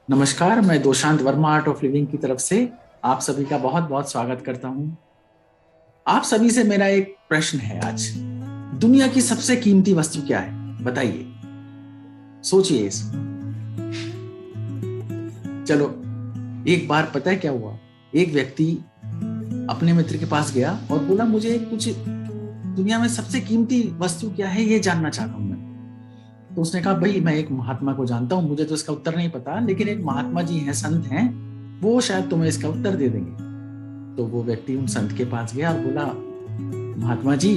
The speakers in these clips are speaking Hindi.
नमस्कार, मैं Dosanjh Verma art of living की तरफ से आप सभी का बहुत बहुत स्वागत करता हूं। आप सभी से मेरा एक प्रश्न है आज। दुनिया की सबसे कीमती वस्तु क्या है? बताइए, सोचिए इस। चलो, एक बार पता है क्या हुआ। एक व्यक्ति अपने मित्र के पास गया और बोला, मुझे कुछ दुनिया में सबसे कीमती वस्तु क्या है ये जानना चाहता हूं मैं। तो उसने कहा, भाई मैं एक महात्मा को जानता हूं, मुझे तो इसका उत्तर नहीं पता, लेकिन एक महात्मा जी हैं, संत हैं, वो शायद तुम्हें इसका उत्तर दे देंगे। तो वो व्यक्ति उन संत के पास गया और बोला, महात्मा जी,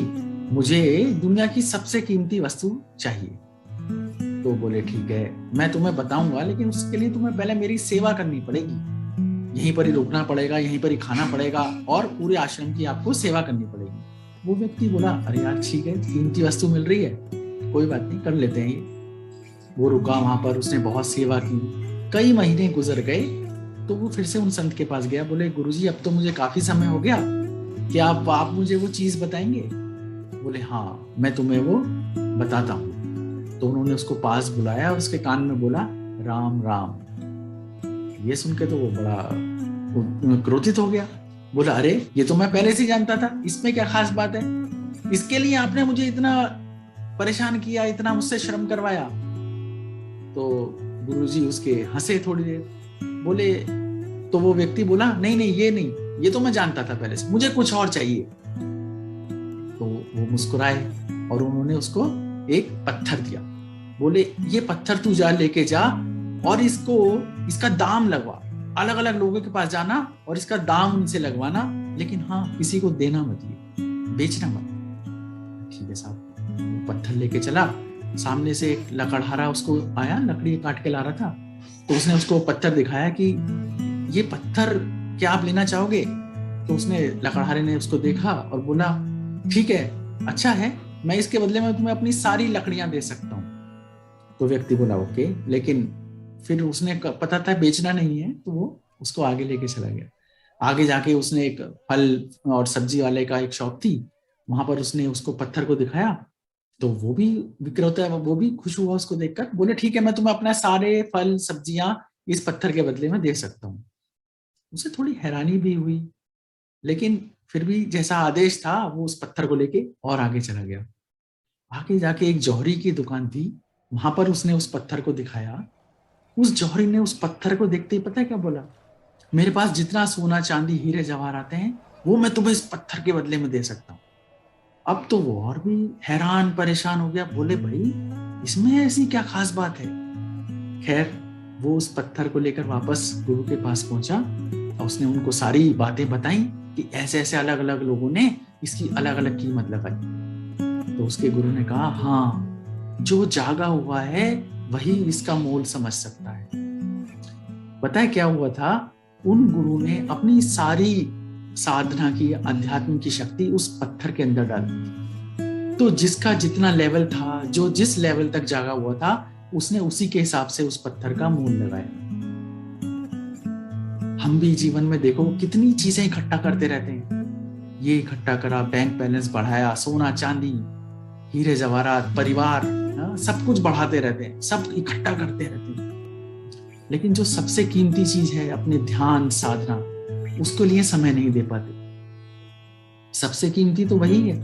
मुझे दुनिया की सबसे कीमती वस्तु चाहिए। तो बोले, ठीक है, मैं तुम्हें बताऊंगा, लेकिन उसके लिए तुम्हें पहले मेरी सेवा करनी पड़ेगी। यहीं पर ही रुकना पड़ेगा, यहीं पर ही खाना पड़ेगा और पूरे आश्रम की आपको सेवा करनी पड़ेगी। वो व्यक्ति बोला, अरे यार ठीक है, कीमती वस्तु मिल रही है, कोई बात नहीं, कर लेते हैं ये। वो रुका वहां पर, उसने बहुत सेवा की, कई महीने गुजर गए। तो वो फिर से उन संत के पास गया, बोले, गुरुजी अब तो मुझे काफी समय हो गया, क्या आप मुझे वो चीज बताएंगे? बोले, हाँ मैं तुम्हें वो बताता हूँ। तो उन्होंने उसको पास बुलाया और उसके कान में बोला, राम राम। ये सुन के तो वो बड़ा क्रोधित हो गया। बोला, अरे ये तो मैं पहले से जानता था, इसमें क्या खास बात है? इसके लिए आपने मुझे इतना परेशान किया, इतना मुझसे श्रम करवाया? तो गुरुजी उसके हंसे थोड़ी देर, बोले, तो वो व्यक्ति बोला, नहीं नहीं, ये नहीं, ये तो मैं जानता था पहले से, मुझे कुछ और चाहिए। तो वो मुस्कुराए और उन्होंने उसको एक पत्थर दिया। बोले, ये पत्थर तू जा लेके जा और इसका दाम लगवा, अलग अलग लोगों के पास जाना और इसका दाम उनसे लगवाना, लेकिन हाँ किसी को देना मत, ये बेचना मत। ठीक है साहब। पत्थर लेके चला, सामने से एक लकड़हारा उसको आया, लकड़ी काट के ला रहा था। तो उसने उसको पत्थर दिखाया कि ये पत्थर क्या आप लेना चाहोगे? तो उसने, लकड़हारे ने उसको देखा और बोला, ठीक है, अच्छा है, मैं इसके बदले में तुम्हें अपनी सारी लकड़ियां दे सकता हूँ। तो व्यक्ति बोला, ओके, लेकिन फिर उसने पता था बेचना नहीं है, तो वो उसको आगे लेके चला गया। आगे जाके उसने एक फल और सब्जी वाले का एक शॉप थी, वहां पर उसने उसको पत्थर को दिखाया। तो वो भी विक्रेता है, वो भी खुश हुआ उसको देखकर, बोले, ठीक है, मैं तुम्हें अपना सारे फल सब्जियां इस पत्थर के बदले में दे सकता हूँ। उसे थोड़ी हैरानी भी हुई, लेकिन फिर भी जैसा आदेश था वो उस पत्थर को लेके और आगे चला गया। आगे जाके एक जौहरी की दुकान थी, वहां पर उसने उस पत्थर को दिखाया। उस जौहरी ने उस पत्थर को देखते ही पता है क्या बोला, मेरे पास जितना सोना चांदी हीरे जवाहर आते हैं वो मैं तुम्हें इस पत्थर के बदले में दे सकता हूँ। अब तो वो और भी हैरान परेशान हो गया, बोले, भाई इसमें ऐसी क्या खास बात है? खैर, वो उस पत्थर को लेकर वापस गुरु के पास पहुंचा और उसने उनको सारी बातें बताई कि ऐसे ऐसे अलग अलग लोगों ने इसकी अलग अलग कीमत लगाई। तो उसके गुरु ने कहा, हाँ, जो जागा हुआ है वही इसका मोल समझ सकता है। पता है क्या हुआ था? उन गुरु ने अपनी सारी साधना की, अध्यात्म की शक्ति उस पत्थर के अंदर डाल दी। तो जिसका जितना लेवल था, जो जिस लेवल तक जागा हुआ था, उसने उसी के हिसाब से उस पत्थर का मूल लगाया। हम भी जीवन में देखो कितनी चीजें इकट्ठा करते रहते हैं। ये इकट्ठा करा, बैंक बैलेंस बढ़ाया, सोना चांदी, हीरे जवाहरात, परिवार, सब कुछ बढ़ाते रहते हैं, सब इकट्ठा करते रहते हैं। लेकिन जो सबसे कीमती चीज है, अपने ध्यान साधना, उसके लिए समय नहीं दे पाते। सबसे कीमती तो वही है,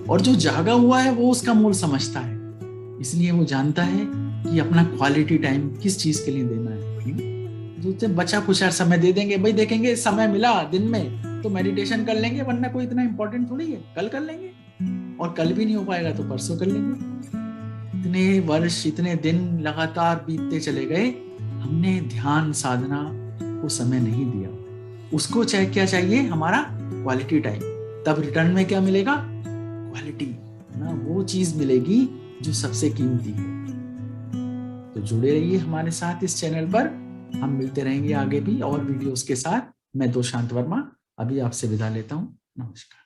और जो जागा हुआ है वो उसका मोल समझता है। इसलिए वो जानता है कि अपना क्वालिटी टाइम किस चीज के लिए देना है। जो बचा कुछ समय दे देंगे, भाई देखेंगे समय मिला दिन में तो मेडिटेशन कर लेंगे, वरना कोई इतना इंपॉर्टेंट थोड़ी है, कल कर लेंगे, और कल भी नहीं हो पाएगा तो परसों कर लेंगे। इतने वर्ष, इतने दिन लगातार बीतते चले गए, हमने ध्यान साधना को समय नहीं दिया। उसको चाहे क्या चाहिए, हमारा क्वालिटी टाइम। तब रिटर्न में क्या मिलेगा? क्वालिटी ना, वो चीज मिलेगी जो सबसे कीमती है। तो जुड़े रहिए हमारे साथ इस चैनल पर, हम मिलते रहेंगे आगे भी और वीडियोस के साथ। मैं दोशांत वर्मा अभी आपसे विदा लेता हूं। नमस्कार।